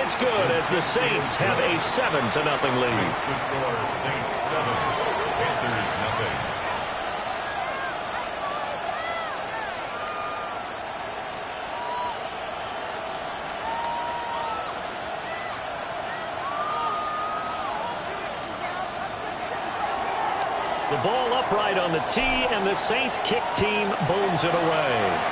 it's good as the Saints have a 7-0 lead. The score, Saints 7, Panthers 0. The ball upright on the tee, and the Saints kick team booms it away.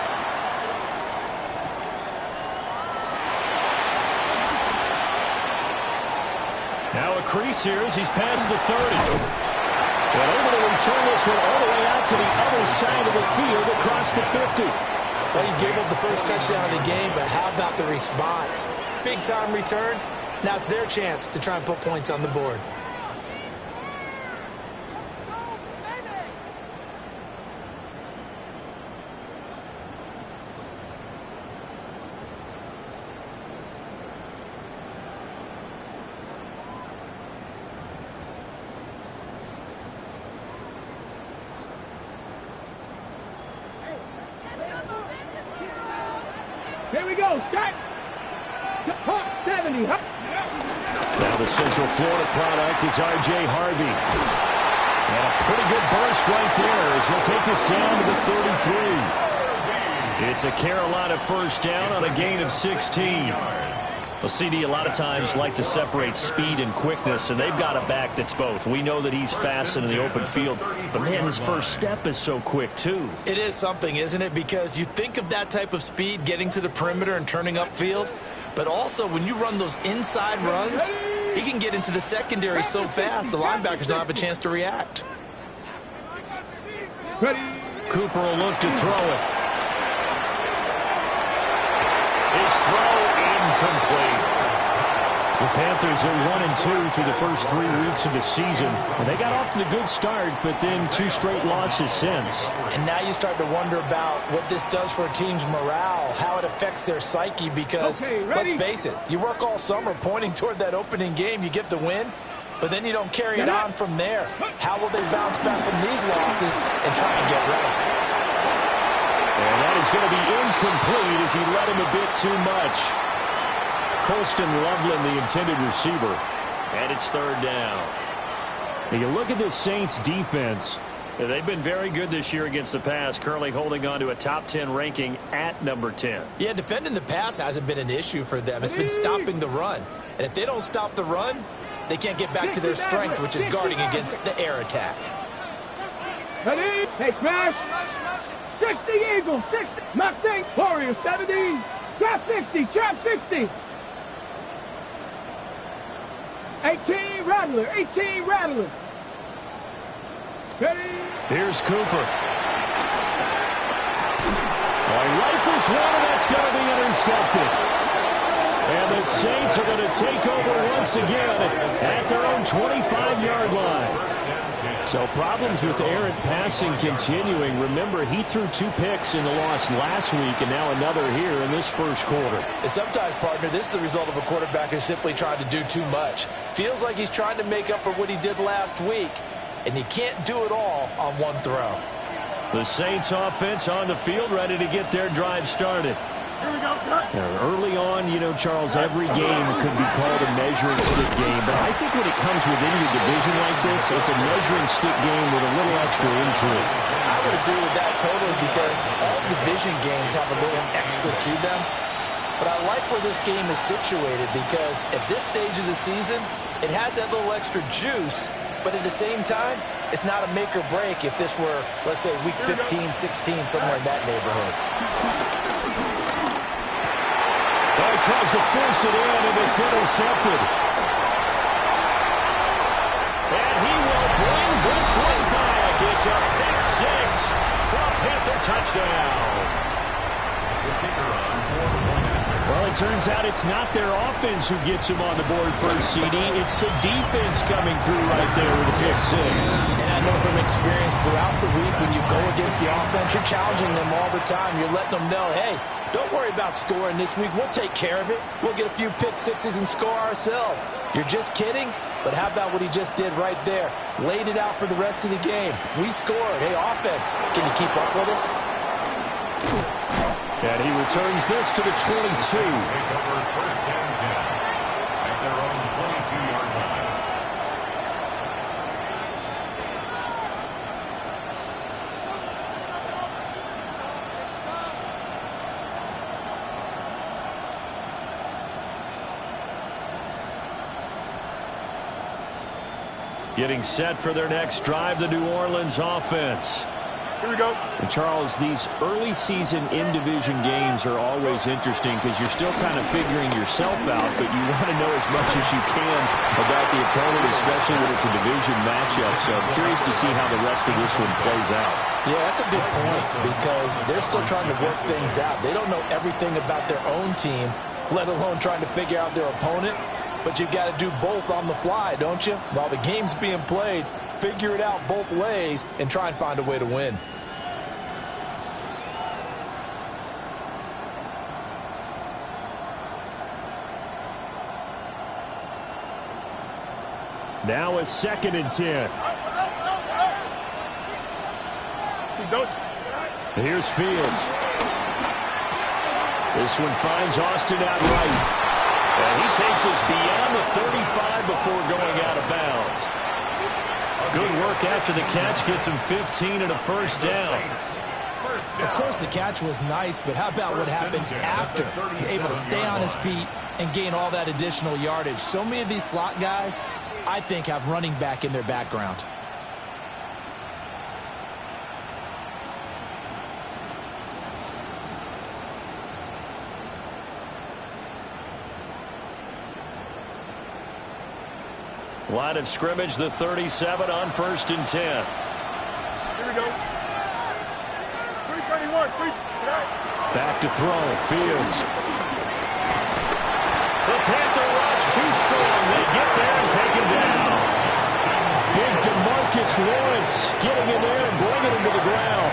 Now a crease here as he's past the 30. And able to return this one all the way out to the other side of the field across the 50. Well, you gave up the first touchdown of the game, but how about the response? Big-time return. Now it's their chance to try and put points on the board. Here we go, start. 70. Now the Central Florida product, it's R.J. Harvey. And a pretty good burst right there as he'll take this down to the 33. It's a Carolina first down on a gain of 16. Well, CD, a lot of times like to separate speed and quickness, and they've got a back that's both. We know that he's fast in the open field, but, man, his first step is so quick, too. It is something, isn't it? Because you think of that type of speed getting to the perimeter and turning upfield, but also when you run those inside runs, he can get into the secondary so fast the linebackers don't have a chance to react. Cooper will look to throw it. His throw incomplete. The Panthers are 1-2 through the first 3 weeks of the season. And they got off to the good start, but then 2 straight losses since. And now you start to wonder about what this does for a team's morale, how it affects their psyche, because, let's face it, you work all summer pointing toward that opening game, you get the win, but then you don't carry it on from there. How will they bounce back from these losses and try and get ready? And that is going to be incomplete as he led him a bit too much. Colston Loveland, the intended receiver. And it's third down. Now you look at this Saints defense. They've been very good this year against the pass, currently holding on to a top 10 ranking at number 10. Yeah, defending the pass hasn't been an issue for them. It's been stopping the run. And if they don't stop the run, they can't get back to their strength, which is guarding against the air attack. Ready? Hey, smash. 60 Eagles, 60. Mustang, Warriors, 70. Trap 60, trap 60. 18 Rattler, 18 Rattler. Ready? Here's Cooper. Well, he rifles one, and that's going to be intercepted. And the Saints are going to take over once again at their own 25-yard line. So problems with errant passing continuing. Remember, he threw 2 picks in the loss last week, and now another here in this first quarter. And sometimes, partner, this is the result of a quarterback who's simply trying to do too much. Feels like he's trying to make up for what he did last week, and he can't do it all on one throw. The Saints offense on the field, ready to get their drive started. Early on, you know, Charles, every game could be called a measuring stick game, but I think when it comes within your division like this, it's a measuring stick game with a little extra intrigue. I would agree with that totally, because all division games have a little extra to them. But I like where this game is situated, because at this stage of the season, it has that little extra juice, but at the same time, it's not a make or break if this were, let's say, week 15, 16, somewhere in that neighborhood. Well, he tries to force it in, and it's intercepted. And he will bring this one back. It's a pick 6 for a Panther touchdown. Well, it turns out it's not their offense who gets him on the board first, CD. It's the defense coming through right there with a pick 6. And I know from experience throughout the week, when you go against the offense, you're challenging them all the time. You're letting them know, hey, don't worry about scoring this week. We'll take care of it. We'll get a few pick 6s and score ourselves. You're just kidding? But how about what he just did right there? Laid it out for the rest of the game. We scored. Hey, offense, can you keep up with us? And he returns this to the 22. Getting set for their next drive, the New Orleans offense. Here we go. And Charles, these early season in-division games are always interesting because you're still kind of figuring yourself out, but you want to know as much as you can about the opponent, especially when it's a division matchup. So I'm curious to see how the rest of this one plays out. Yeah, that's a good point because they're still trying to work things out. They don't know everything about their own team, let alone trying to figure out their opponent. But you've got to do both on the fly, don't you? While the game's being played, figure it out both ways and try and find a way to win. Now a 2nd and 10. Here's Fields. This one finds Austin out right. And he takes us beyond the 35 before going out of bounds. Good work after the catch. Gets him 15 and a first down. Of course, the catch was nice, but how about what happened after? Able to stay on his feet and gain all that additional yardage. So many of these slot guys, I think, have running back in their background. Line of scrimmage, the 37 on 1st and 10. Here we go. 331. Back to throw. Fields. The Panther rush too strong. They get there and take him down. Big DeMarcus Lawrence getting in there and bringing him to the ground.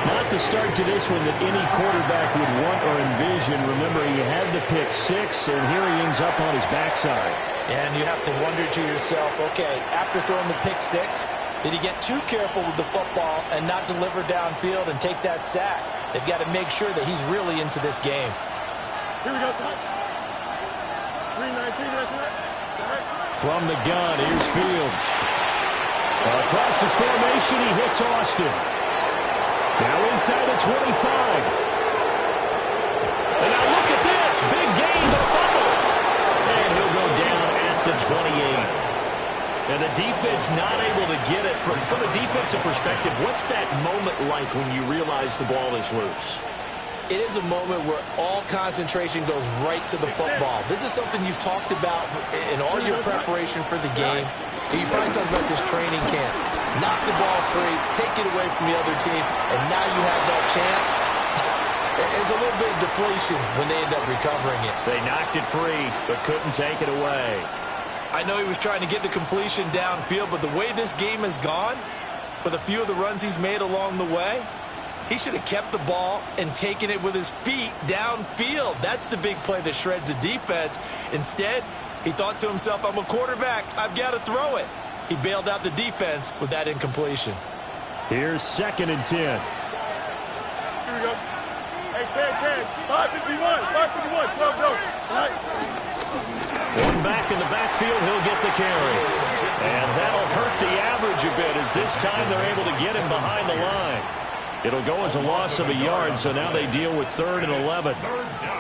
Not the start to this one that any quarterback would want or envision. Remember, he had the pick 6, and here he ends up on his backside. And you have to wonder to yourself, okay, after throwing the pick 6, did he get too careful with the football and not deliver downfield and take that sack? They've got to make sure that he's really into this game. Here we go, son. 319, that's right. From the gun, here's Fields. Across the formation, he hits Austin. Now inside the 25. And now look at this. Big gain, the fumble. And he'll go down at the 28. And the defense not able to get it. From a defensive perspective, what's that moment like when you realize the ball is loose? It is a moment where all concentration goes right to the football. This is something you've talked about in all your preparation for the game. You probably talked about this training camp. Knock the ball free, take it away from the other team, and now you have that chance. There's a little bit of deflation when they end up recovering it. They knocked it free, but couldn't take it away. I know he was trying to get the completion downfield, but the way this game has gone, with a few of the runs he's made along the way, he should have kept the ball and taken it with his feet downfield. That's the big play that shreds the defense. Instead, he thought to himself, I'm a quarterback. I've got to throw it. He bailed out the defense with that incompletion. Here's 2nd and 10. Here we go. Hey, 10, 551, 12 goes. Right. One back in the backfield, he'll get the carry. And that'll hurt the average a bit as this time they're able to get him behind the line. It'll go as a loss of a yard, so now they deal with 3rd and 11.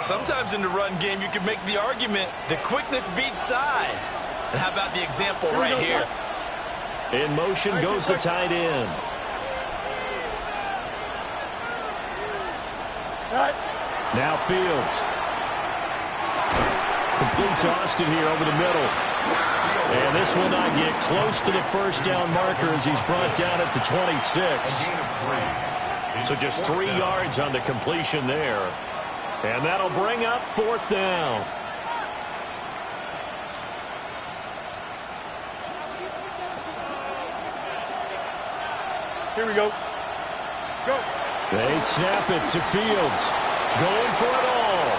Sometimes in the run game, you can make the argument the quickness beats size. And how about the example right here? In motion goes the tight end. Now Fields. Complete to Austin here over the middle. And this will not get close to the first down marker as he's brought down at the 26. So just 3 yards on the completion there. And that'll bring up 4th down. Here we go. Go. They snap it to Fields. Going for it all.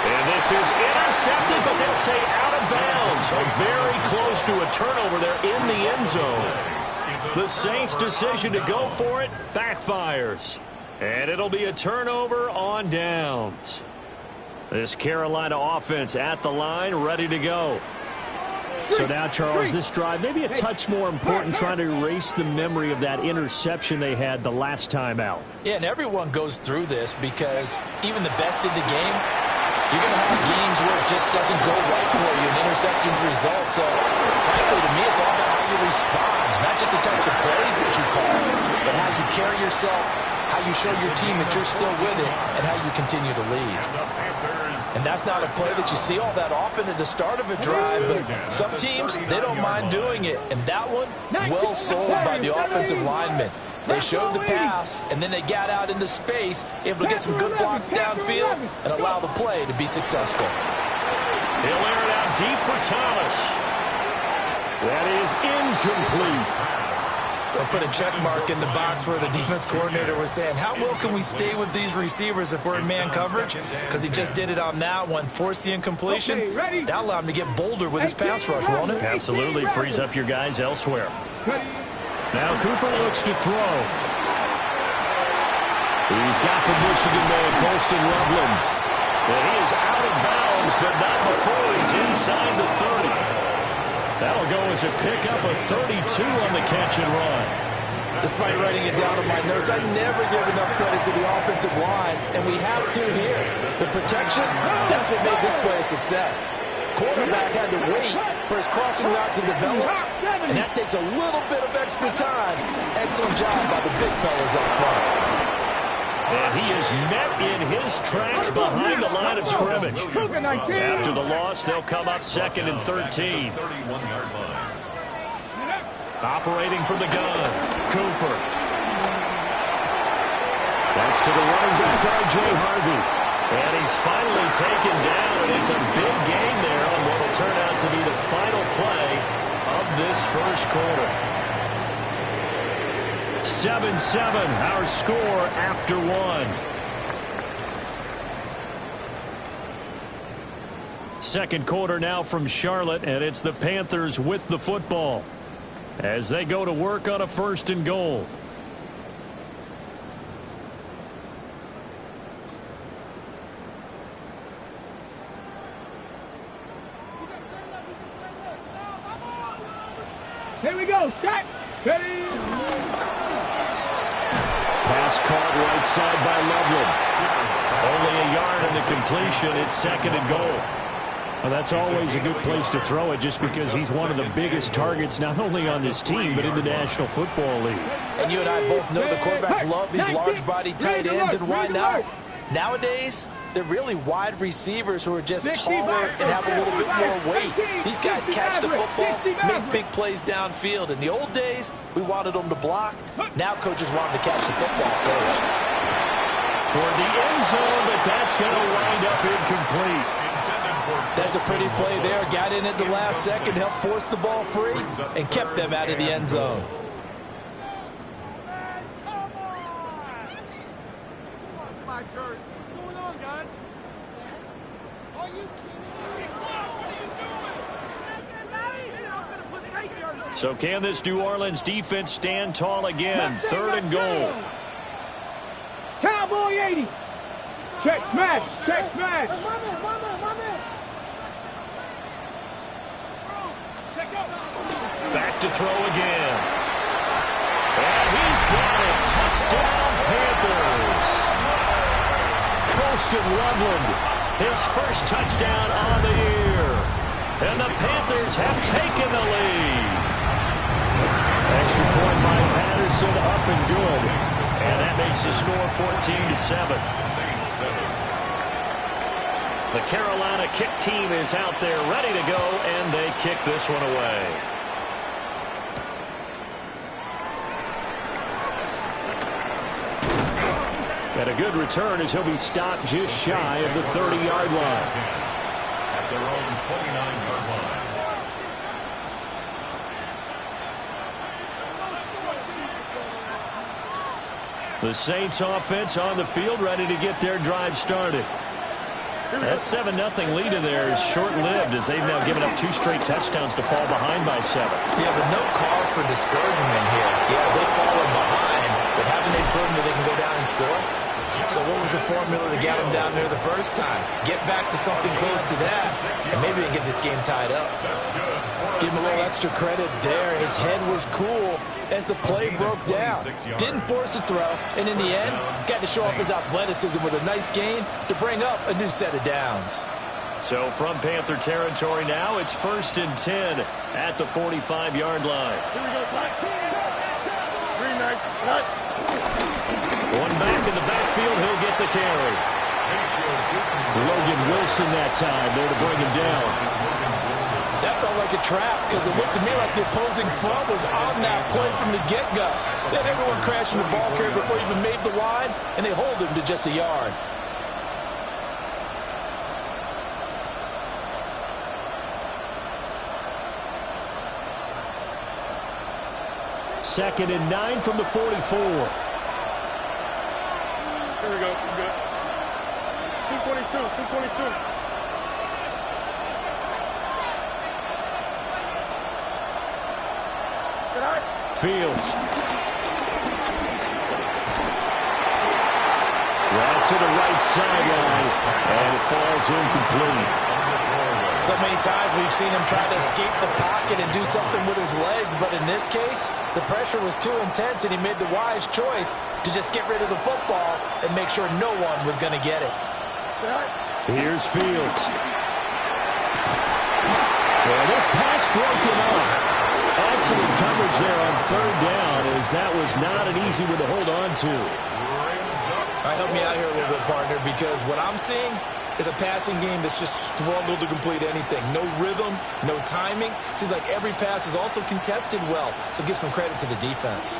And this is intercepted, but they'll say out of bounds. Very close to a turnover there in the end zone. The Saints' decision to go for it backfires. And it'll be a turnover on downs. This Carolina offense at the line, ready to go. So now, Charles, this drive maybe a touch more important, trying to erase the memory of that interception they had the last time out. Yeah, and everyone goes through this because even the best in the game You're going to have games where it just doesn't go right for you and interceptions result. So, frankly, to me, it's all about how you respond. Not just the types of plays that you call, but how you carry yourself, how you show your team that you're still with it, and how you continue to lead. And that's not a play that you see all that often at the start of a drive, but some teams, they don't mind doing it. And that one, well sold by the offensive lineman. They showed the pass, and then they got out into space, able to get some good blocks downfield and allow the play to be successful. He'll air it out deep for Thomas. That is incomplete. They'll put a check mark in the box where the defense coordinator was saying, how well can we stay with these receivers if we're in man coverage? Because he just did it on that one, forced the incompletion. That'll allow him to get bolder with his pass rush, won't it? Absolutely, frees up your guys elsewhere. Now Cooper looks to throw. He's got the Michigan man, Colston Loveland. And he is out of bounds, but not before he's inside the 30. That'll go as a pickup of 32 on the catch and run. Despite writing it down on my notes, I never give enough credit to the offensive line, and we have to here. The protection, that's what made this play a success. Quarterback had to wait for his crossing route to develop, and that takes a little bit of extra time. Excellent job by the big fellas up front. And he is met in his tracks behind the line of scrimmage. After the loss, they'll come up 2nd and 13. Operating from the gun, Cooper. That's to the running back, R.J. Harvey. And he's finally taken down. It's a big gain there on what will turn out to be the final play of this first quarter. 7-7, our score after one. Second quarter now from Charlotte, and it's the Panthers with the football as they go to work on a 1st and goal. Here we go. Set. Ready. Pass caught right side by Loveland. Only a yard in the completion. It's 2nd and goal. Well, that's always a good place to throw it just because he's one of the biggest targets not only on this team but in the National Football League. And you and I both know the quarterbacks love these large-body tight ends, and why not? Nowadays, they're really wide receivers who are just taller and have a little bit more weight. These guys catch the football, make big plays downfield. In the old days, we wanted them to block. Now coaches want them to catch the football first. Toward the end zone, but that's going to wind up incomplete. That's a pretty play there. Got in at the last second, helped force the ball free, and kept them out of the end zone. So can this New Orleans defense stand tall again? 3rd and goal. Cowboy 80. Check smash. Check smash. Back to throw again. And he's got it. Touchdown, Panthers. Colston Loveland, his first touchdown on the year. And the Panthers have taken the lead. Extra point by Patterson, up and good. And that makes the score 14-7. The Carolina kick team is out there ready to go, and they kick this one away. And a good return as he'll be stopped just shy of the 30-yard line. At their own 29-yard line. The Saints offense on the field, ready to get their drive started. That 7-0 lead in there is short-lived as they've now given up 2 straight touchdowns to fall behind by 7. Yeah, but no cause for discouragement here. Yeah, they've fallen behind, but haven't they proven that they can go down and score? So what was the formula to get them down there the first time? Get back to something close to that, and maybe they can get this game tied up. That's good. Give him a little extra credit there. His head was cool as the play broke down. Didn't force a throw, and in the end, got to show off his athleticism with a nice gain to bring up a new set of downs. So from Panther territory now, it's 1st and 10 at the 45-yard line. Here we go, slide. One back in the backfield, he'll get the carry. Logan Wilson that time there to bring him down. That felt like a trap because it looked to me like the opposing front was on that play from the get-go. They had everyone crashing the ball carrier before he even made the line, and they hold him to just a yard. Second and 9 from the 44. Here we go. We're good. 222. Fields. Right to the right sideline, and it falls incomplete. So many times we've seen him try to escape the pocket and do something with his legs, but in this case, the pressure was too intense, and he made the wise choice to just get rid of the football and make sure no one was going to get it. Here's Fields. Well, this pass broken up. Excellent coverage there on 3rd down, as that was not an easy one to hold on to. All right, help me out here a little bit, partner, because what I'm seeing is a passing game that's just struggled to complete anything. No rhythm, no timing. Seems like every pass is also contested well, so give some credit to the defense.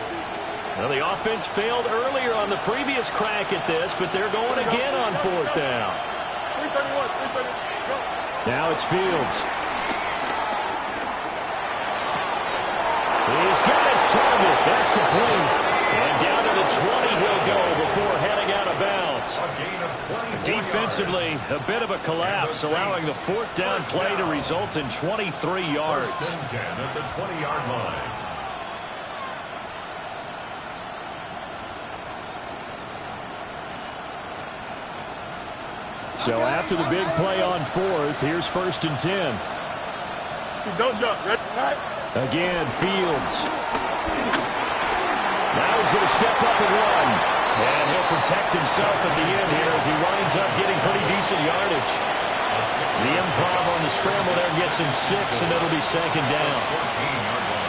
Well, the offense failed earlier on the previous crack at this, but they're going again on 4th down. 331. Go. Now it's Fields. He's got his target. That's complete. And down to the 20 he'll go before heading out of bounds. Defensively, a bit of a collapse, allowing the 4th down play to result in 23 yards. 1st and 10 at the 20-yard line. So after the big play on 4th, here's 1st and 10. Don't jump. Ready? Right. Again, Fields. Now he's going to step up and run. And he'll protect himself at the end here as he winds up getting pretty decent yardage. The improv on the scramble there gets him 6, and it'll be 2nd down. 14-yard line.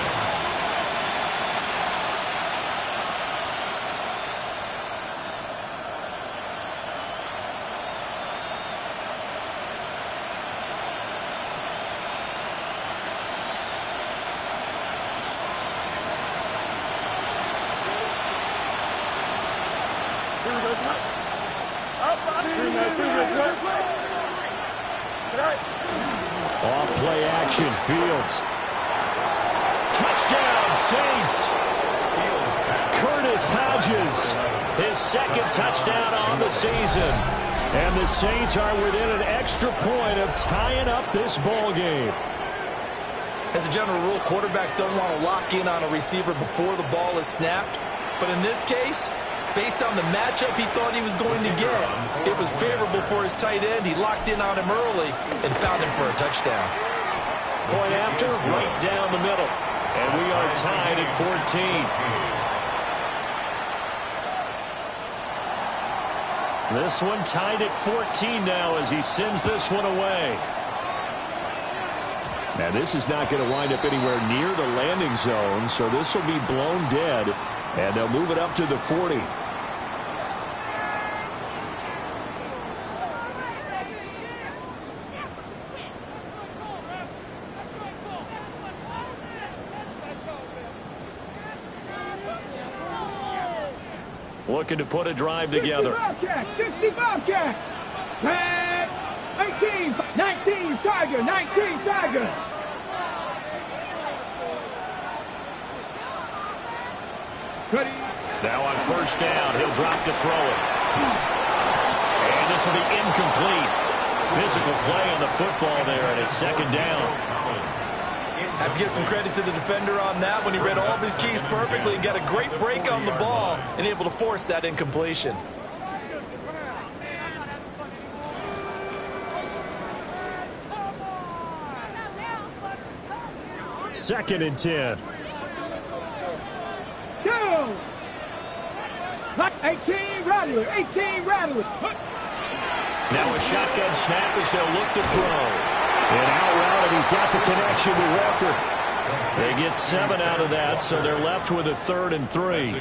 Off play action, Fields. Touchdown, Saints. Curtis Hodges, his 2nd touchdown on the season. And the Saints are within an extra point of tying up this ball game. As a general rule, quarterbacks don't want to lock in on a receiver before the ball is snapped. But in this case, based on the matchup he thought he was going to get, it was favorable for his tight end. He locked in on him early and found him for a touchdown. Point after, right down the middle. And we are tied at 14. This one tied at 14 now as he sends this one away. Now this is not going to wind up anywhere near the landing zone, so this will be blown dead, and they'll move it up to the 40. Looking to put a drive together. 60 Bobcat. 19 Tiger. 19 Tiger. Now on 1st down, he'll drop to throw it. And this will be incomplete. Physical play on the football there, and it's 2nd down. I have to give some credit to the defender on that when he read all of his keys perfectly and got a great break on the ball and able to force that incompletion. 2nd and 10. Go! 18 Rattler, 18 Rattler. Now a shotgun snap as they'll look to throw. And out route, and he's got the connection to Walker. They get 7 out of that, so they're left with a 3rd and 3.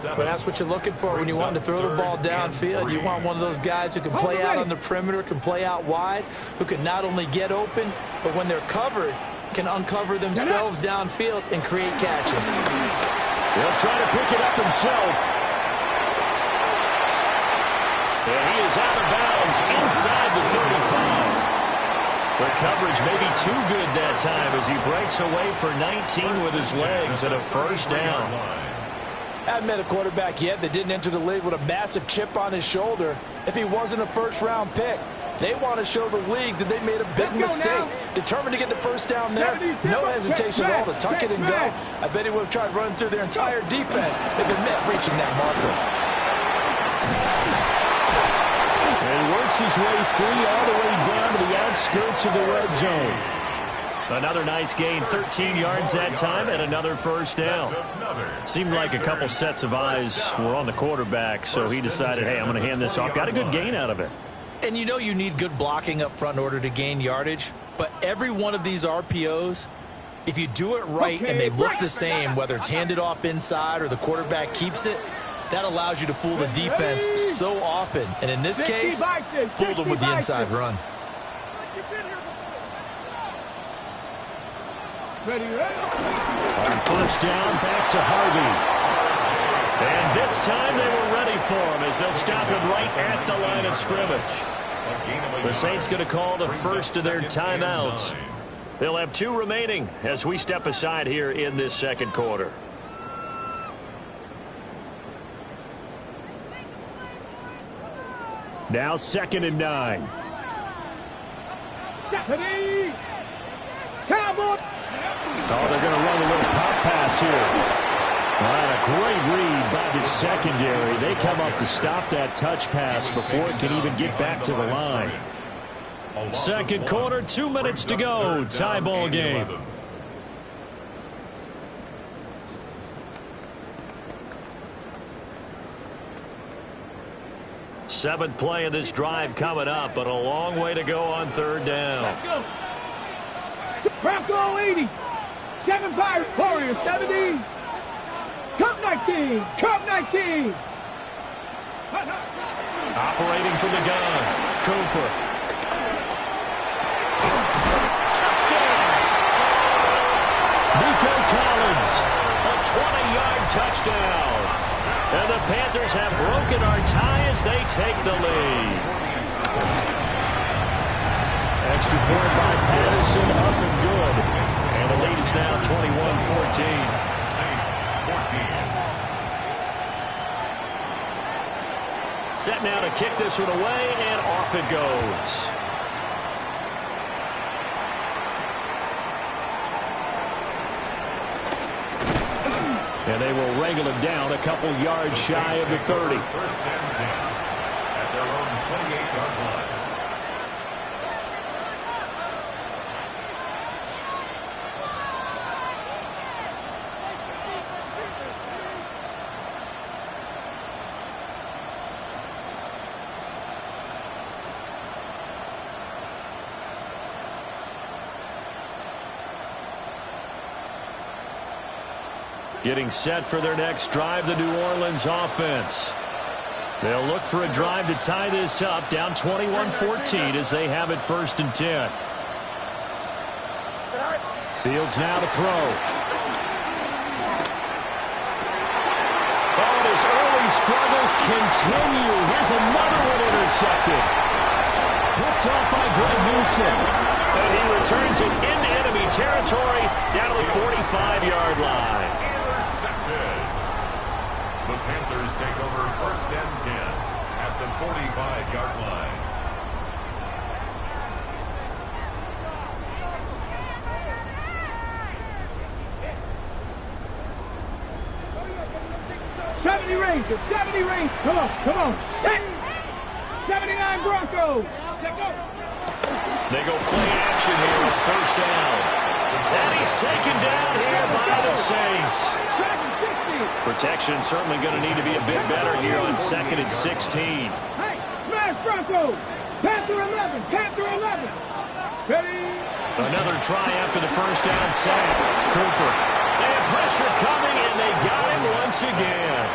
But that's what you're looking for when you want to throw the ball downfield. You want one of those guys who can play out on the perimeter, can play out wide, who can not only get open, but when they're covered, can uncover themselves downfield and create catches. He'll try to pick it up himself. And he is out of bounds inside the 35. The coverage may be too good that time as he breaks away for 19 with his legs and a 1st down. I haven't met a quarterback yet that didn't enter the league with a massive chip on his shoulder if he wasn't a 1st-round pick. They want to show the league that they made a big mistake. Determined to get the 1st down there. No hesitation at all to tuck it and go. I bet he would have tried running through their entire defense if it meant reaching that marker. And works his way free all the way down to the outskirts of the red zone. Another nice gain, 13 yards that time, and another 1st down. Seemed like a couple sets of eyes were on the quarterback, so he decided, hey, I'm going to hand this off. Got a good gain out of it. And you know you need good blocking up front in order to gain yardage, but every one of these RPOs, if you do it right and they look the same, whether it's handed off inside or the quarterback keeps it, that allows you to fool the defense so often. And in this case, fooled them with the inside run. On 1st down, back to Harvey. And this time they were ready for him as they'll stop him right at the line of scrimmage. The Saints going to call the first of their timeouts. They'll have 2 remaining as we step aside here in this 2nd quarter. Now 2nd and 9. Cowboy. Oh, they're going to run a little pop pass here. All right, a great read by the secondary. They come up to stop that touch pass before it can even get back to the line. 2nd quarter, 2 minutes to go. Tie ball game. 7th play of this drive coming up, but a long way to go on 3rd down. Bronco 80. 7 Pirates. Warriors 70. Cup 19. Cup 19. Operating from the gun. Cooper. Touchdown. Nico Collins. A 20-yard touchdown. And the Panthers have broken our tie as they take the lead. Extra point by Patterson, up and good. And the lead is now 21-14. Saints 14. Set now to kick this one away, and off it goes. And they will wrangle him down a couple yards shy of the 30. 1st and 10 at their own 28-yard line. Getting set for their next drive, the New Orleans offense. They'll look for a drive to tie this up, down 21-14 as they have it 1st and 10. Fields now to throw. Oh, and his early struggles continue. Here's another one intercepted. Picked off by Greg Newsome. And he returns it into enemy territory down to the 45-yard line. The Panthers take over 1st and 10 at the 45-yard line. Rangers, 70 Rangers. Come on, come on. 79 Broncos. Let's go. They go play action here on 1st down. And he's taken down here by the Saints. Protection certainly going to need to be a bit better here on 2nd and 16. Hey, smash Broncos. Panther 11. Panther 11. Ready? Another try after the first down sack. Cooper. And pressure coming, and they got him once again.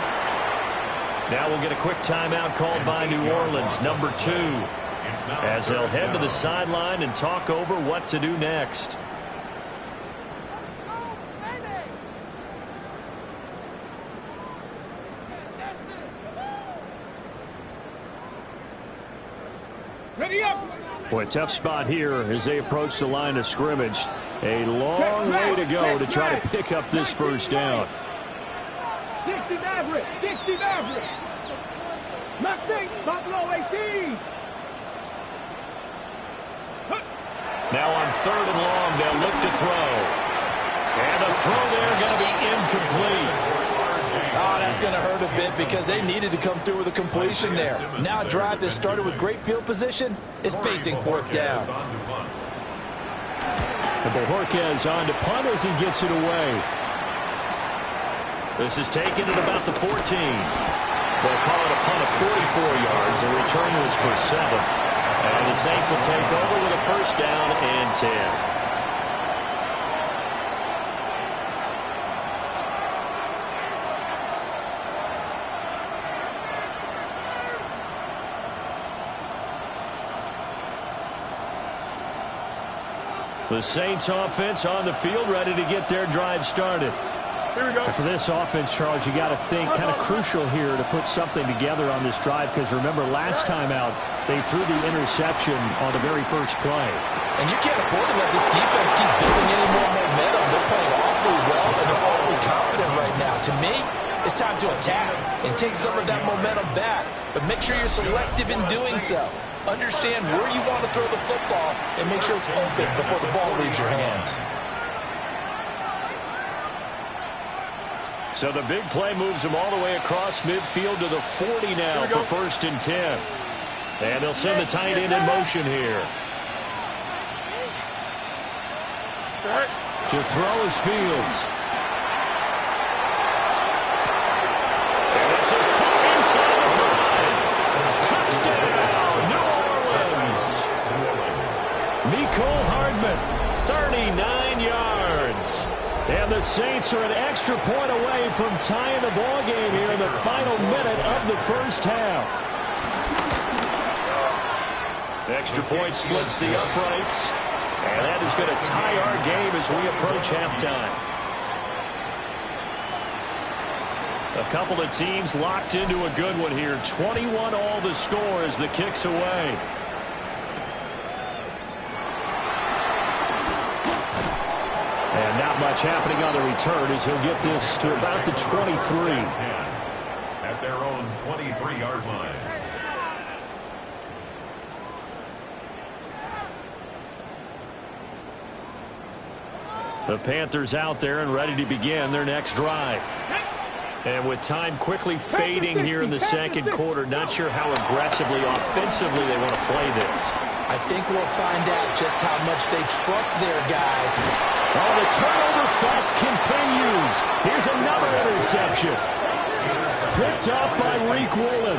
Now we'll get a quick timeout called by New Orleans, number 2, as they'll head to the sideline and talk over what to do next. Ready up. Boy, tough spot here as they approach the line of scrimmage. A long way to go to try to pick up this first down. 60 Maverick. 60 Maverick. Nothing. Buffalo 18. Now on 3rd and long, they'll look to throw. And the throw there going to be incomplete. Oh, that's going to hurt a bit because they needed to come through with a completion there. Now a drive that started with great field position is facing 4th down. And Bojorquez on to punt as he gets it away. This is taken at about the 14. They'll call it a punt of 44 yards. The return was for 7. And the Saints will take over with a first down and 10. The Saints offense on the field, ready to get their drive started. Here we go. And for this offense, Charles, you got to think kind of crucial here to put something together on this drive, because remember last time out they threw the interception on the very first play. And you can't afford to let this defense keep building any more momentum. They're playing awfully well and they're awfully confident right now. To me, it's time to attack and take some of that momentum back, but make sure you're selective in doing so. Understand where you want to throw the football and make sure it's open before the ball leaves your hands. So the big play moves them all the way across midfield to the 40 now for 1st and 10. And they'll send the tight end in motion here. To throw is Fields. And this is caught inside the 5. Touchdown, New Orleans. Mecole Hardman, 39 yards. And the Saints are an extra point away from tying the ball game here in the final minute of the first half. The extra point splits the uprights, and that is going to tie our game as we approach halftime. A couple of teams locked into a good one here. 21 all the score as the kick's away. And not much happening on the return as he'll get this to about the 23. At their own 23-yard line. The Panthers out there and ready to begin their next drive. And with time quickly fading here in the second quarter, not sure how aggressively, offensively they want to play this. I think we'll find out just how much they trust their guys. Oh, the turnover fest continues. Here's another interception. Picked up by Reek Woolen.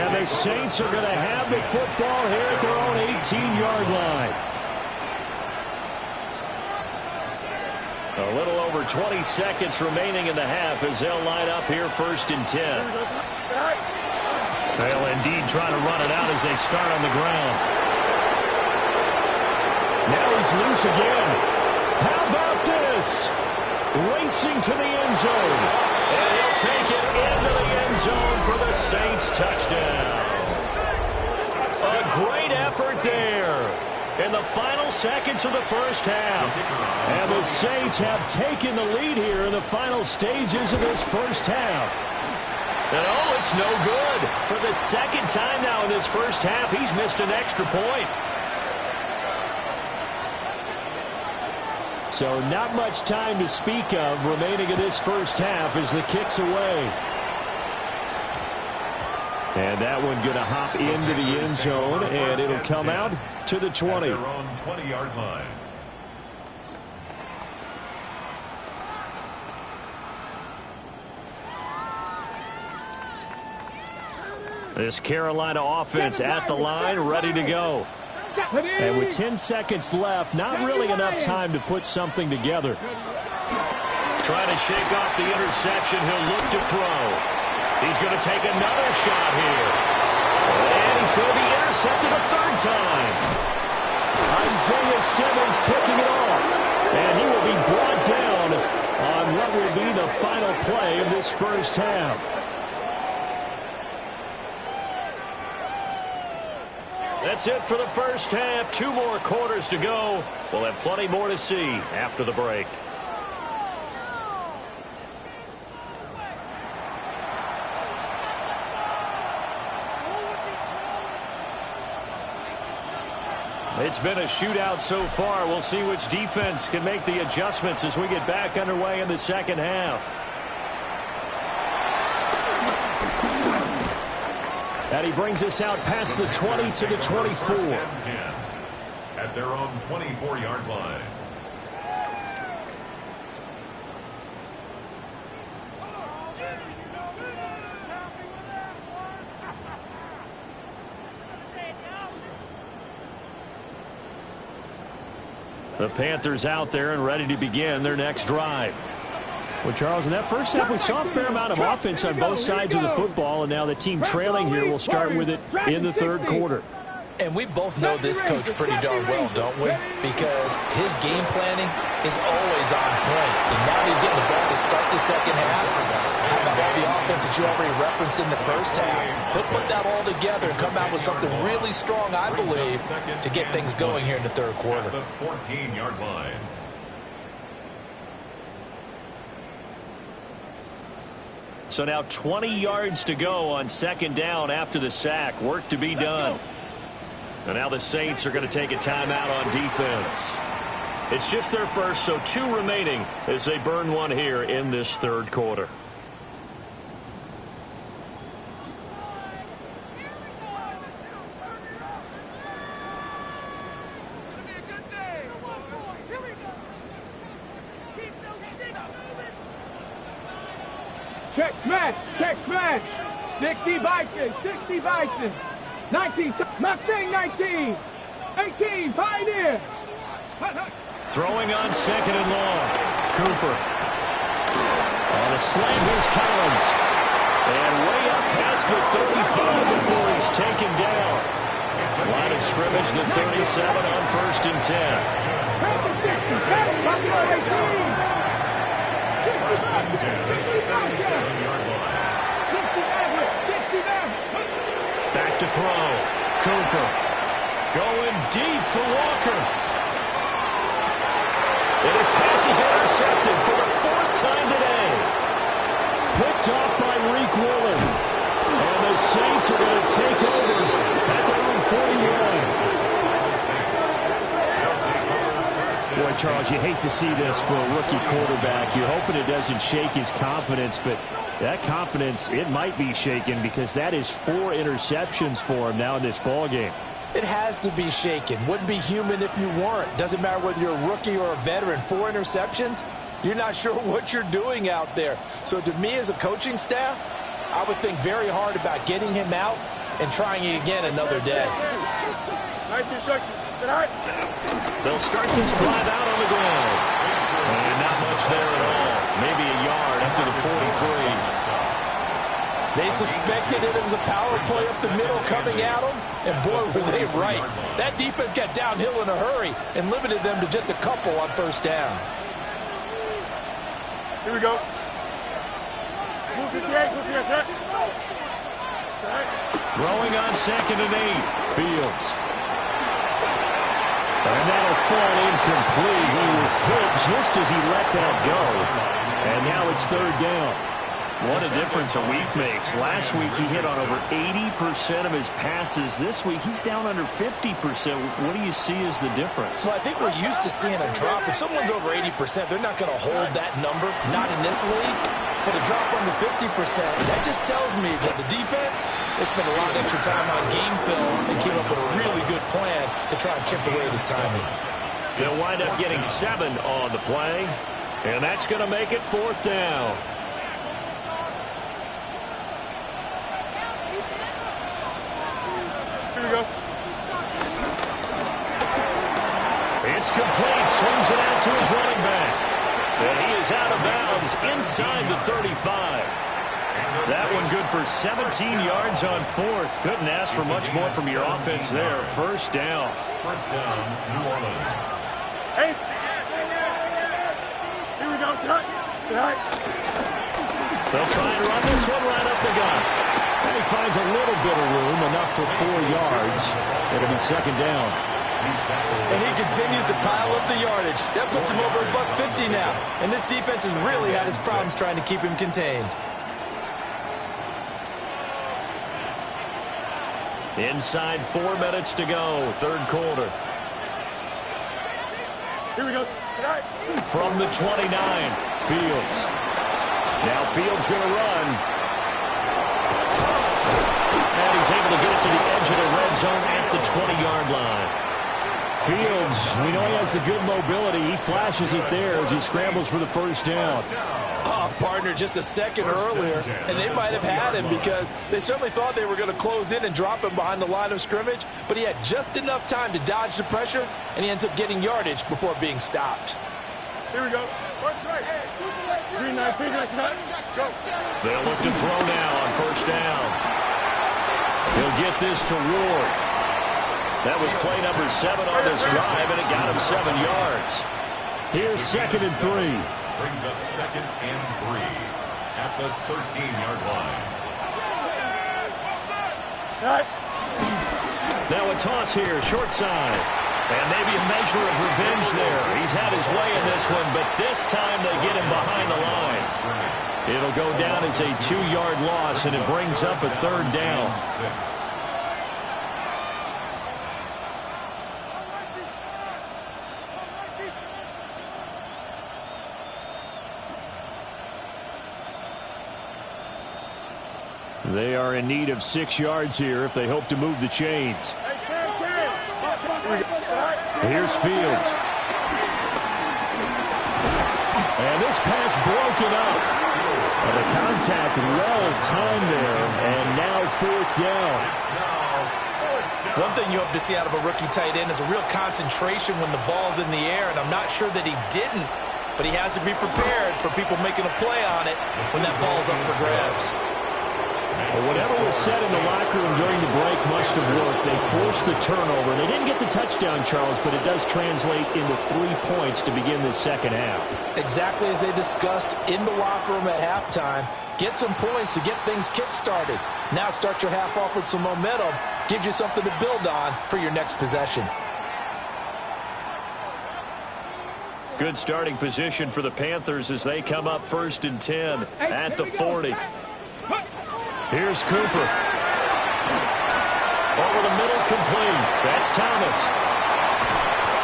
And the Saints are going to have the football here at their own 18-yard line. A little over 20 seconds remaining in the half as they'll line up here 1st and 10. They'll indeed try to run it out as they start on the ground. Now he's loose again. How about this? Racing to the end zone. And he'll take it into the end zone for the Saints touchdown. A great effort there in the final seconds of the first half. And the Saints have taken the lead here in the final stages of this first half. And oh, it's no good. For the second time now in this first half, he's missed an extra point. So not much time to speak of remaining in this first half as the kick's away. And that one going to hop into the end zone, and it'll come out to the 20. Their own 20-yard line. This Carolina offense at the line, ready to go. And with 10 seconds left, not really enough time to put something together. Trying to shake off the interception. He'll look to throw. He's going to take another shot here. And he's going to be intercepted a third time. Isaiah Simmons picking it off. And he will be brought down on what will be the final play of this first half. That's it for the first half. 2 more quarters to go. We'll have plenty more to see after the break. It's been a shootout so far. We'll see which defense can make the adjustments as we get back underway in the second half. And he brings us out past the 20 to the 24. At their own 24-yard line. The Panthers out there and ready to begin their next drive. Well, Charles, in that first half, we saw a fair amount of offense on both sides of the football, and now the team trailing here will start with it in the third quarter. And we both know this coach pretty darn well, don't we? Because his game planning is always on point. And now he's getting the ball to start the second half. How about all the offense that you already referenced in the first half? He'll put that all together and come out with something really strong, I believe, to get things going here in the third quarter. The 14-yard line. So now 20 yards to go on second down after the sack. Work to be done. And now the Saints are going to take a timeout on defense. It's just their first, so 2 remaining as they burn one here in this third quarter. Check smash, check smash. 60 Bison, 60 Bison. 19, Mustang 19. 18, Pioneer. Throwing on second and long. Cooper. And a slant, here's Collins. And way up past the 35 before he's taken down. Line of scrimmage, the 37 on first and 10. Back to throw. Cooper going deep for Walker. And his pass is intercepted for the 4th time today. Picked off by Reek Willen. And the Saints are going to take over at their own 41. Boy, Charles, you hate to see this for a rookie quarterback. You're hoping it doesn't shake his confidence, but that confidence, it might be shaken because that is 4 interceptions for him now in this ballgame. It has to be shaken. Wouldn't be human if you weren't. Doesn't matter whether you're a rookie or a veteran. 4 interceptions, you're not sure what you're doing out there. So to me as a coaching staff, I would think very hard about getting him out and trying it again another day. Nice instructions. Is that all right? They'll start this drive out on the ground. And not much there at all. Maybe a yard up to the 43. They suspected it was a power play up the middle coming at them, and boy, were they right. That defense got downhill in a hurry and limited them to just a couple on first down. Here we go. Move 58, move 58, Throwing on second and 8. Fields. And that'll fall incomplete. He was hit just as he let that go. And now it's third down. What a difference a week makes. Last week he hit on over 80% of his passes. This week he's down under 50%. What do you see as the difference? Well, I think we're used to seeing a drop. If someone's over 80%, they're not going to hold that number, not in this league. But a drop under 50%, that just tells me that the defense, they spent a lot of extra time on game films and came up with a really good plan to try and chip away at his timing. They'll wind up getting 7 on the play, and that's going to make it fourth down. That's complete. Swings it out to his running back. And he is out of bounds inside the 35. That one good for 17 yards on fourth. Couldn't ask for much more from your offense there. First down. First down, New Orleans. Hey. Here we go. Sit right. They'll try and run this one right up the gut. And he finds a little bit of room, enough for 4 yards. It'll be second down. And he continues to pile up the yardage. That puts him over $150 now. And this defense has really had its problems trying to keep him contained. Inside 4 minutes to go, third quarter. Here we go. Right. From the 29, Fields. Now Fields going to run. And he's able to get it to the edge of the red zone at the 20-yard line. Fields, we know he has the good mobility. He flashes it there as he scrambles for the first down. Oh, partner, just a second earlier, and they might have had him because they certainly thought they were going to close in and drop him behind the line of scrimmage, but he had just enough time to dodge the pressure, and he ends up getting yardage before being stopped. Here we go. Green 19, go. They'll look to throw now on first down. He'll get this to Ward. That was play number 7 on this drive, and it got him 7 yards. Here's second and 3. Brings up second and 3 at the 13-yard line. Right. Now a toss here, short side. And maybe a measure of revenge there. He's had his way in this one, but this time they get him behind the line. It'll go down as a 2-yard loss, and it brings up a third down. They are in need of 6 yards here if they hope to move the chains. Here's Fields. And this pass broken up. And the contact well timed there. And now fourth down. One thing you hope to see out of a rookie tight end is a real concentration when the ball's in the air, and I'm not sure that he didn't, but he has to be prepared for people making a play on it when that ball's up for grabs. Well, whatever was said in the locker room during the break must have worked. They forced the turnover. They didn't get the touchdown, Charles, but it does translate into 3 points to begin the second half. Exactly as they discussed in the locker room at halftime. Get some points to get things kick-started. Now start your half off with some momentum. Gives you something to build on for your next possession. Good starting position for the Panthers as they come up first and 10 at the 40. Here's Cooper. Over the middle, complete. That's Thomas.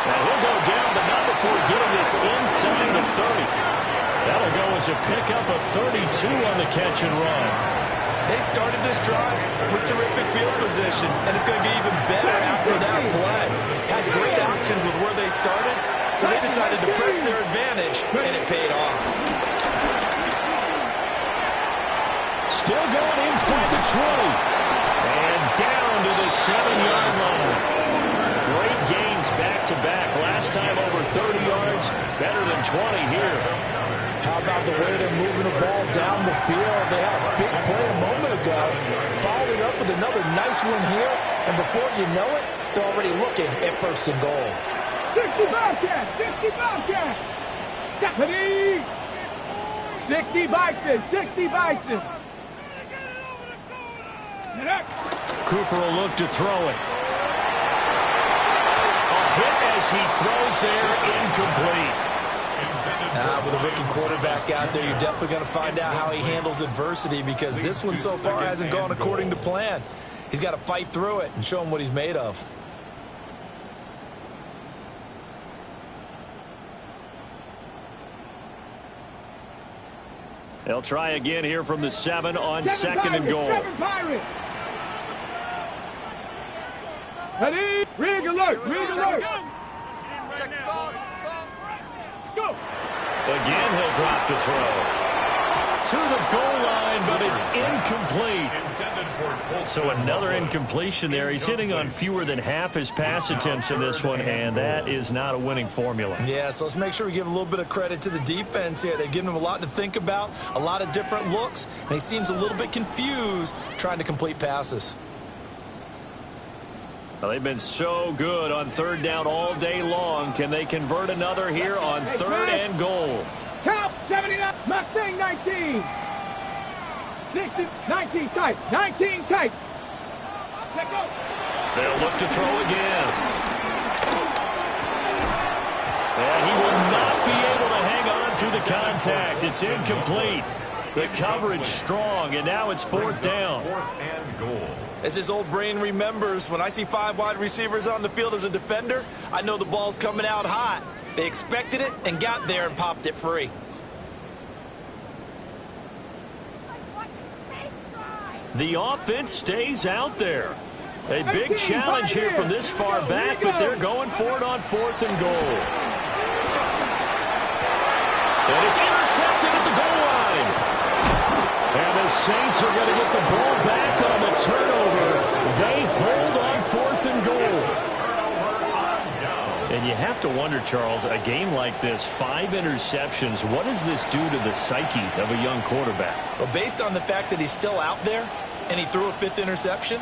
And he'll go down, but not before getting this inside the 30. That'll go as a pickup of 32 on the catch and run. They started this drive with terrific field position, and it's going to be even better after that play. Had great options with where they started, so they decided to press their advantage, and it paid off. Still going inside the 20. And down to the 7-yard line. Great gains back-to-back. Last time over 30 yards, better than 20 here. How about the way they're moving the ball down the field? They had a big play a moment ago. Followed it up with another nice one here. And before you know it, they're already looking at first and goal. 60 Bobcats! 60 Bobcats! Deputy! 60 Bison! 60 Bison! Cooper will look to throw it. A hit as he throws there, incomplete. With a rookie quarterback out there, you're definitely going to find out how he handles adversity because this one so far hasn't gone according to plan. He's got to fight through it and show him what he's made of. They'll try again here from the 7 on second and goal. Ready? Rig alert! Rig alert! Go! Again, he'll drop to throw. to the goal line, but it's incomplete. So another incompletion there. He's hitting on fewer than half his pass attempts in this one, and that is not a winning formula. Yeah, so let's make sure we give a little bit of credit to the defense here. They've given him a lot to think about, a lot of different looks, and he seems a little bit confused trying to complete passes. Well, they've been so good on third down all day long. Can they convert another here on third and goal? Count 79. Mustang 19. 60, 19 tight. 19 tight. Let go. They'll look to throw again. And he will not be able to hang on to the contact. It's incomplete. The coverage strong, and now it's fourth down. Fourth and goal. As his old brain remembers, when I see 5 wide receivers on the field as a defender, I know the ball's coming out hot. They expected it and got there and popped it free. The offense stays out there. A big challenge here from this far back, but they're going for it on fourth and goal. And it's intercepted at the goal line. And the Saints are going to get the ball back on the turnover. They hold on fourth and goal. And you have to wonder, Charles, a game like this, 5 interceptions, what does this do to the psyche of a young quarterback? Well, based on the fact that he's still out there and he threw a 5th interception,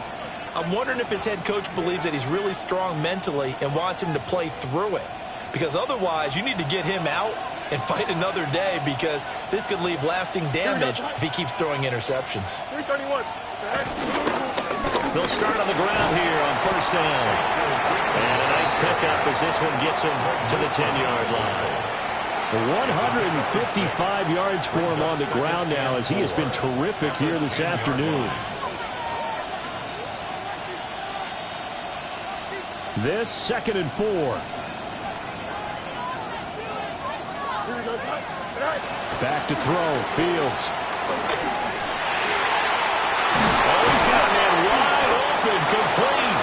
I'm wondering if his head coach believes that he's really strong mentally and wants him to play through it. Because otherwise, you need to get him out and fight another day, because this could leave lasting damage if he keeps throwing interceptions. 331. They'll start on the ground here on first down. And a nice pickup as this one gets him to the 10-yard line. 155 yards for him on the ground now, as he has been terrific here this afternoon. This 2nd and 4. Back to throw. Fields. Oh, he's got a man wide open, complete.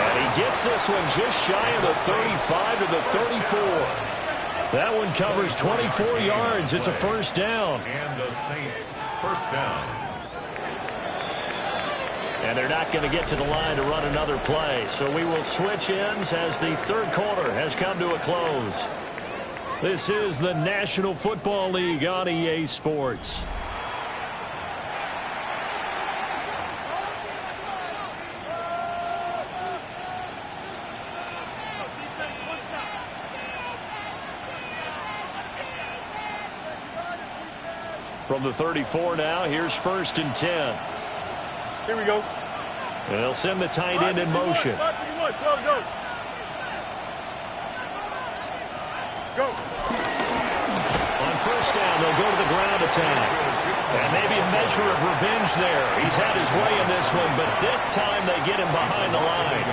And he gets this one just shy of the 35 to the 34. That one covers 24 yards. It's a first down. And the Saints, first down. And they're not going to get to the line to run another play. So we will switch ends as the third quarter has come to a close. This is the National Football League on EA Sports. From the 34 now, here's 1st and 10. Here we go. And they'll send the tight end in motion. Go. Go. On first down, they'll go to the ground attack. And maybe a measure of revenge there. He's had his way in this one, but this time they get him behind the line.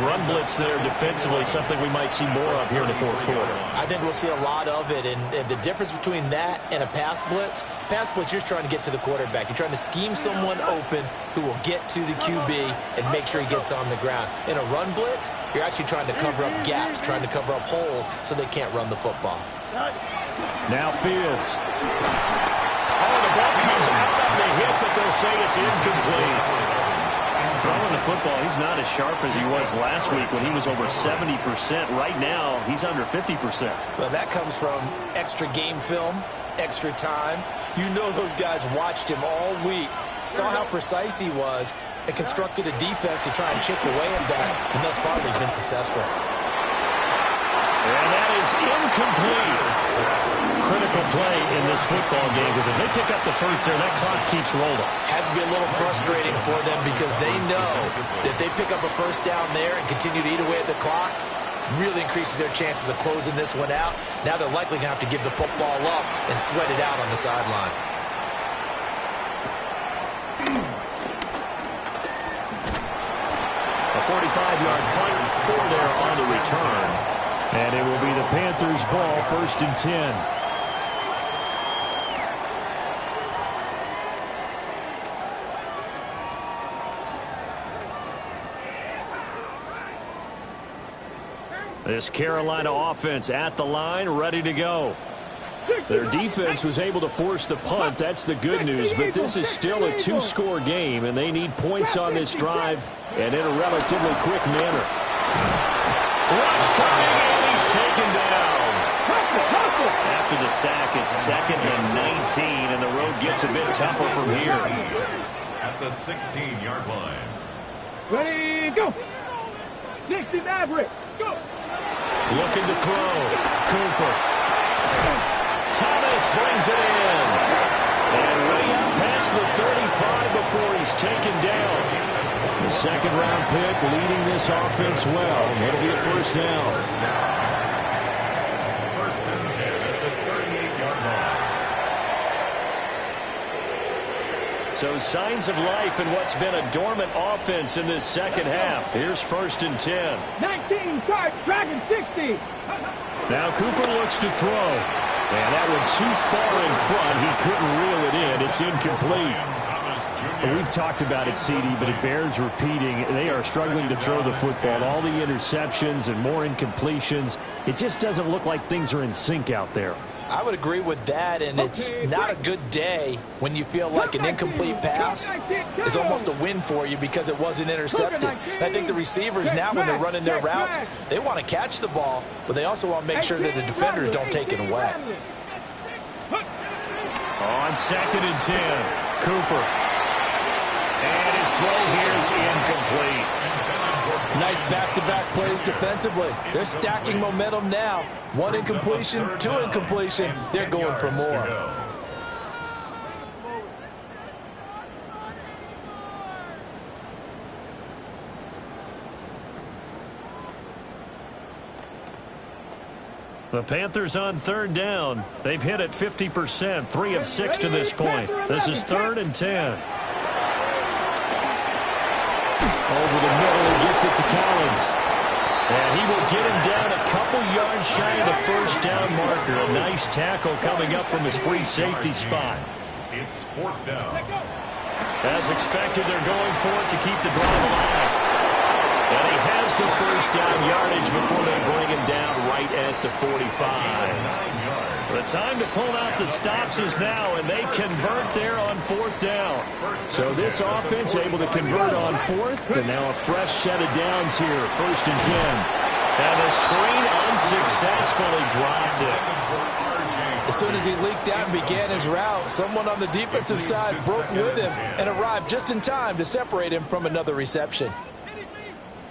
Run blitz there defensively, something we might see more of here in the fourth quarter. I think we'll see a lot of it, and the difference between that and a pass blitz, you're just trying to get to the quarterback. You're trying to scheme someone open who will get to the QB and make sure he gets on the ground. In a run blitz, you're actually trying to cover up gaps, trying to cover up holes so they can't run the football. Now Fields. Oh, the ball comes out on the hit, but they'll say it's incomplete. Throwing the football, he's not as sharp as he was last week when he was over 70%. Right now, he's under 50%. Well, that comes from extra game film, extra time. You know those guys watched him all week, saw how precise he was, and constructed a defense to try and chip away at that, and thus far they've been successful. And that is incomplete. Critical play in this football game, because if they pick up the first there, that clock keeps rolling. Has to be a little frustrating for them, because they know that they pick up a first down there and continue to eat away at the clock, really increases their chances of closing this one out. Now they're likely going to have to give the football up and sweat it out on the sideline. A 45-yard punt, 4 there on the return. And it will be the Panthers' ball, 1st and 10. This Carolina offense at the line, ready to go. Their defense was able to force the punt. That's the good news. But this is still a two-score game, and they need points on this drive and in a relatively quick manner. Rush coming, and he's taken down. After the sack, it's 2nd and 19, and the road gets a bit tougher from here. At the 16-yard line. Ready, go. 60 Mavericks, go. Looking to throw. Cooper. Thomas brings it in. And way out past the 35 before he's taken down. The second-round pick leading this offense well. It'll be a first down. First and 10 at the 38-yard line. So signs of life in what's been a dormant offense in this second half. Here's 1st and 10. 19, charge, Dragon 60. Now Cooper looks to throw. And that one too far in front. He couldn't reel it in. It's incomplete. We've talked about it, CD, but it bears repeating. They are struggling to throw the football. All the interceptions and more incompletions. It just doesn't look like things are in sync out there. I would agree with that, and it's not a good day when you feel like an incomplete pass is almost a win for you because it wasn't intercepted. And I think the receivers now, when they're running their routes, they want to catch the ball, but they also want to make sure that the defenders don't take it away. On 2nd and 10, Cooper. And his throw here is incomplete. Nice back-to-back plays defensively. They're stacking momentum now. 1 incompletion, 2 incompletion. They're going for more. The Panthers on 3rd down. They've hit it 50%, 3 of 6 to this point. This is 3rd and 10. Over the middle, he gets it to Collins. And he will get him down a couple yards shy of the first down marker. A nice tackle coming up from his free safety spot. It's 4th down. As expected, they're going for it to keep the drive alive. And he has the first down yardage before they bring him down right at the 45. The time to pull out the stops is now, and they convert there on 4th down. So this offense able to convert on 4th, and now a fresh set of downs here, 1st and 10. And the screen unsuccessfully dropped it. As soon as he leaked out and began his route, someone on the defensive side broke with him and arrived just in time to separate him from another reception.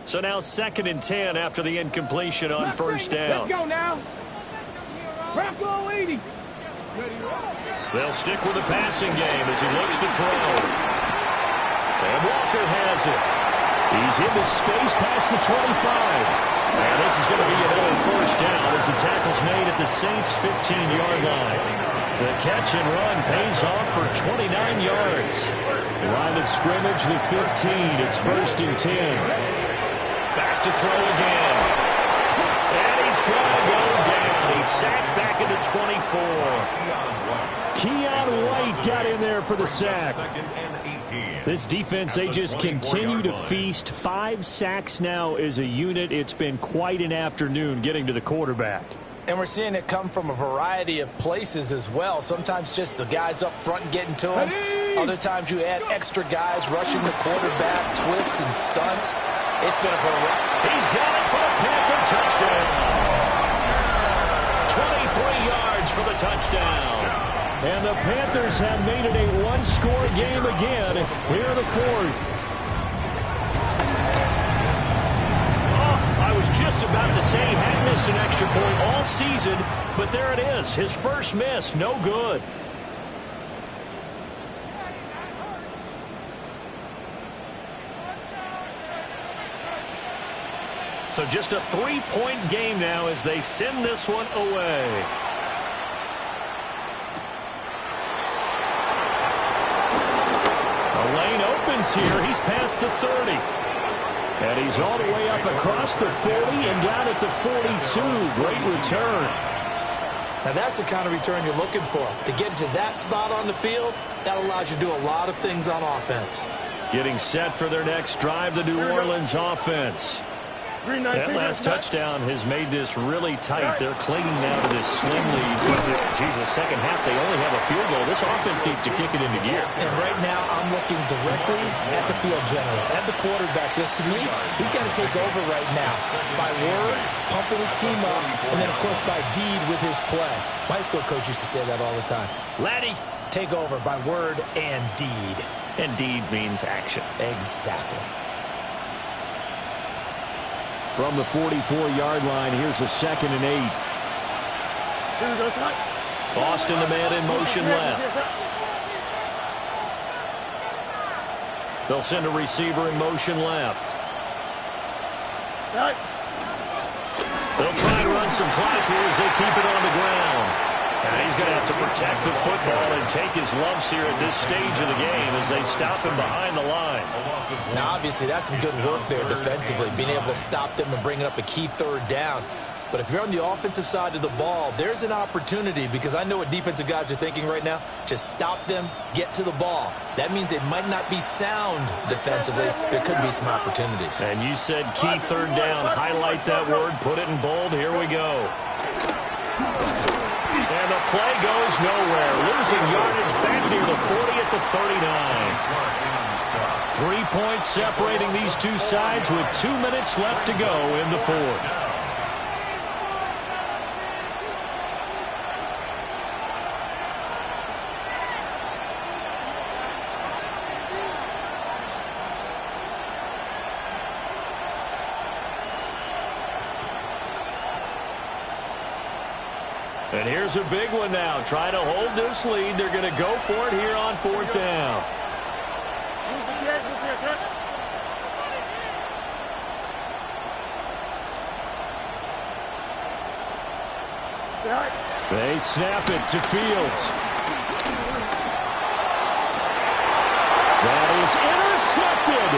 So now 2nd and 10 after the incompletion on 1st down. Let's go now. Bronco 80. They'll stick with the passing game as he looks to throw. And Walker has it. He's into space past the 25. And this is going to be another first down as the tackle's made at the Saints' 15-yard line. The catch and run pays off for 29 yards. Line of scrimmage, the 15. It's 1st and 10. Back to throw again. And he's going to go down. He's sacked back into 24. Keon White got in there for the sack. 2nd and 18. This defense, they just continue to feast. 5 sacks now as a unit. It's been quite an afternoon getting to the quarterback. And we're seeing it come from a variety of places as well. Sometimes just the guys up front getting to him. Other times you add extra guys rushing the quarterback, twists and stunts. It's been a variety. He's got it for a Panther touchdown. 23 yards for the touchdown. And the Panthers have made it a one-score game again here in the 4th. I was just about to say he hadn't missed an extra point all season, but there it is. His first miss, no good. So just a 3-point game now as they send this one away. The lane opens here. He's past the 30. And he's all the way up across the 40 and down at the 42. Great return. Now that's the kind of return you're looking for. To get to that spot on the field, that allows you to do a lot of things on offense. Getting set for their next drive, the New Orleans offense. That last touchdown has made this really tight. They're clinging now to this slim lead. Jesus, second half, they only have a field goal. This offense needs to kick it into gear. And right now, I'm looking directly at the field general, at the quarterback, because to me, he's got to take over right now. By word, pumping his team up, and then, of course, by deed with his play. My high school coach used to say that all the time. Laddie, take over by word and deed. And deed means action. Exactly. From the 44-yard line, here's a 2nd and 8. Boston, the man in motion left. They'll send a receiver in motion left. They'll try and run some clock here as they keep it on the ground. And he's going to have to protect the football and take his lumps here at this stage of the game as they stop him behind the line. Now, obviously, that's some good work there defensively, being able to stop them and bring up a key 3rd down. But if you're on the offensive side of the ball, there's an opportunity, because I know what defensive guys are thinking right now. Just stop them, get to the ball. That means they might not be sound defensively. There could be some opportunities. And you said key 3rd down. Highlight that word. Put it in bold. Here we go. And the play goes nowhere. Losing yardage back near the 40 at the 39. 3 points separating these two sides with 2 minutes left to go in the 4th. And here's a big one now. Trying to hold this lead. They're going to go for it here on 4th down. They snap it to Fields. That is intercepted.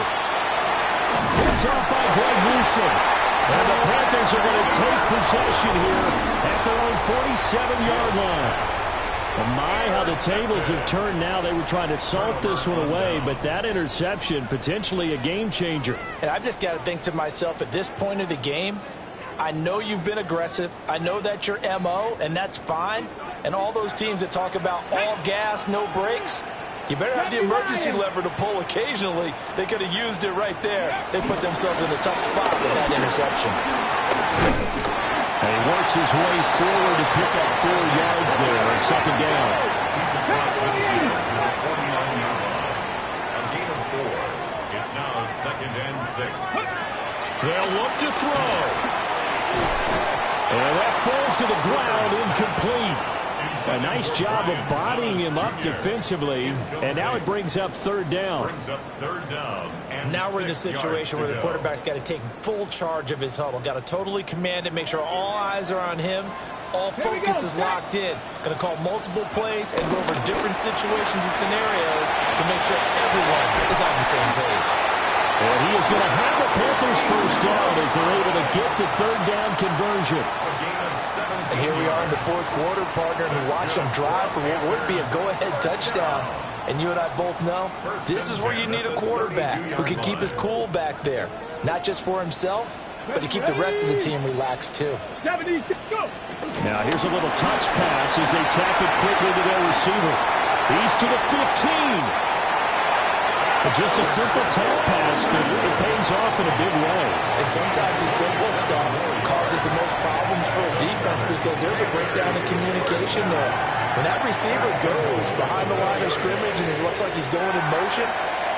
Picked off by Greg Newsome. And the Panthers are going to take possession here at their own 47-yard line. Well, my, how the tables have turned now. They were trying to salt this one away, but that interception, potentially a game changer. And I've just got to think to myself, at this point of the game, I know you've been aggressive. I know that's your MO, and that's fine. And all those teams that talk about all gas, no brakes, you better have the emergency lever to pull occasionally. They could have used it right there. They put themselves in a tough spot with that interception. And he works his way forward to pick up 4 yards there on 2nd down. A gain of 4. It's now 2nd and 6. They'll look to throw. And that falls to the ground, incomplete. A nice job of bodying him up defensively, and now it brings up 3rd down. Now we're in the situation where the quarterback's got to take full charge of his huddle. Got to totally command it, make sure all eyes are on him. All focus is locked in. Going to call multiple plays and go over different situations and scenarios to make sure everyone is on the same page. And he is going to have the Panthers 1st down as they're able to get the 3rd down conversion. And here we are in the 4th quarter, partner, and we watch them drive for what would be a go-ahead touchdown. And you and I both know this is where you need a quarterback who can keep his cool back there. Not just for himself, but to keep the rest of the team relaxed too. Now here's a little touch pass as they tack it quickly to their receiver. He's to the 15. Just a simple tap pass, but it pays off in a big way. And sometimes the simple stuff causes the most problems for a defense because there's a breakdown in communication there. When that receiver goes behind the line of scrimmage and it looks like he's going in motion,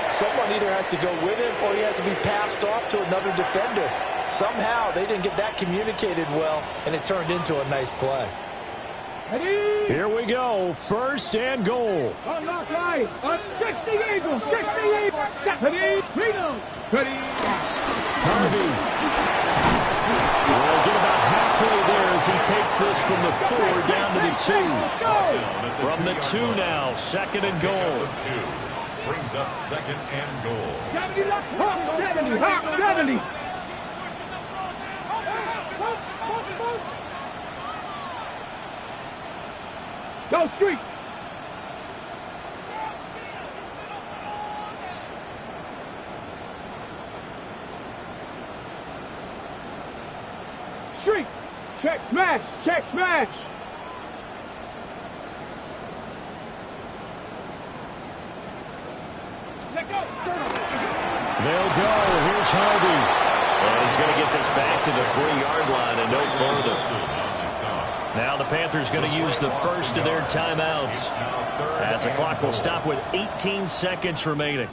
someone either has to go with him or he has to be passed off to another defender. Somehow they didn't get that communicated well, and it turned into a nice play. Here we go, 1st and goal. Unlock right. 60 Eagles. 60 Eagles. Ready. Freedom. Ready. Harvey. We'll get about halfway there as he takes this from the 4 down to the 2. From the 2 now, 2nd and goal. Brings up 2nd and goal. 70. 70. Go street. Check smash. Check smash. Let go. They'll go. Here's Harvey. And he's going to get this back to the 3-yard line and no further. Now the Panthers going to use the first of their timeouts as the clock will stop with 18 seconds remaining.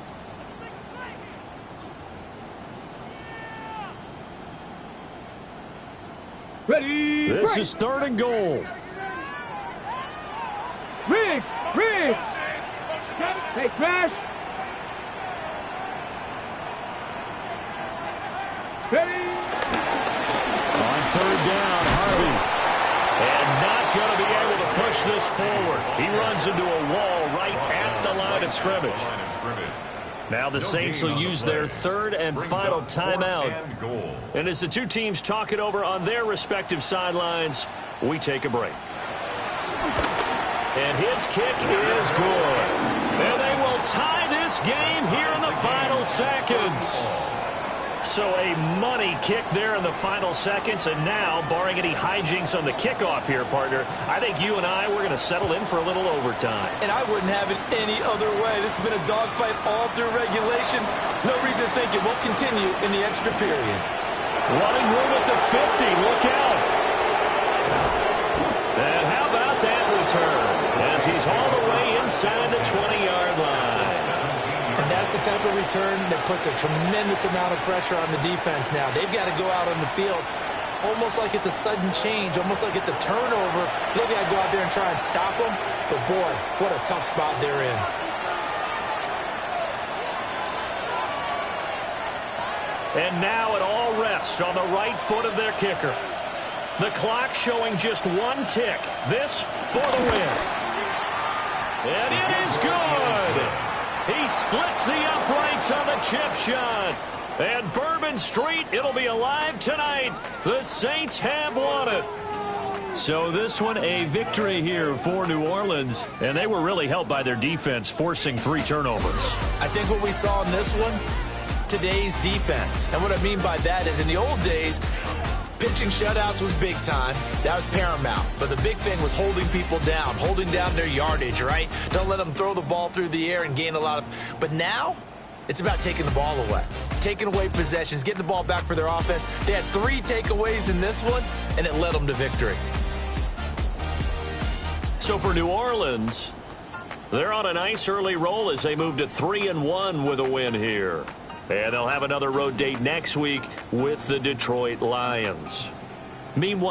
Ready. This is 3rd and goal. Riggs. Hey, smash. Ready. On 3rd down, Harvey. And not going to be able to push this forward. He runs into a wall right at the line of scrimmage. Now the Saints will use their 3rd and final timeout. And as the two teams talk it over on their respective sidelines, we take a break. And his kick is good. And they will tie this game here in the final seconds. So a money kick there in the final seconds, and now, barring any hijinks on the kickoff here, partner, I think you and we're going to settle in for a little overtime. And I wouldn't have it any other way. This has been a dogfight all through regulation. No reason to think it won't continue in the extra period. Running room at the 50. Look out. And how about that return as he's all the way inside the 20-yard line. And that's the type of return that puts a tremendous amount of pressure on the defense now. They've got to go out on the field almost like it's a sudden change, almost like it's a turnover. They've got to go out there and try and stop them. But, boy, what a tough spot they're in. And now it all rests on the right foot of their kicker. The clock showing just 1 tick. This for the win. And it is good. He splits the uprights on the chip shot. And Bourbon Street, it'll be alive tonight. The Saints have won it. So this one a victory here for New Orleans. And they were really helped by their defense, forcing 3 turnovers. I think what we saw in this one, today's defense. And what I mean by that is in the old days, pitching shutouts was big time. That was paramount. But the big thing was holding people down, holding down their yardage, right? Don't let them throw the ball through the air and gain a lot of... But now, it's about taking the ball away. Taking away possessions, getting the ball back for their offense. They had 3 takeaways in this one, and it led them to victory. So for New Orleans, they're on a nice early roll as they move to 3-1 with a win here. And they'll have another road date next week with the Detroit Lions. Meanwhile,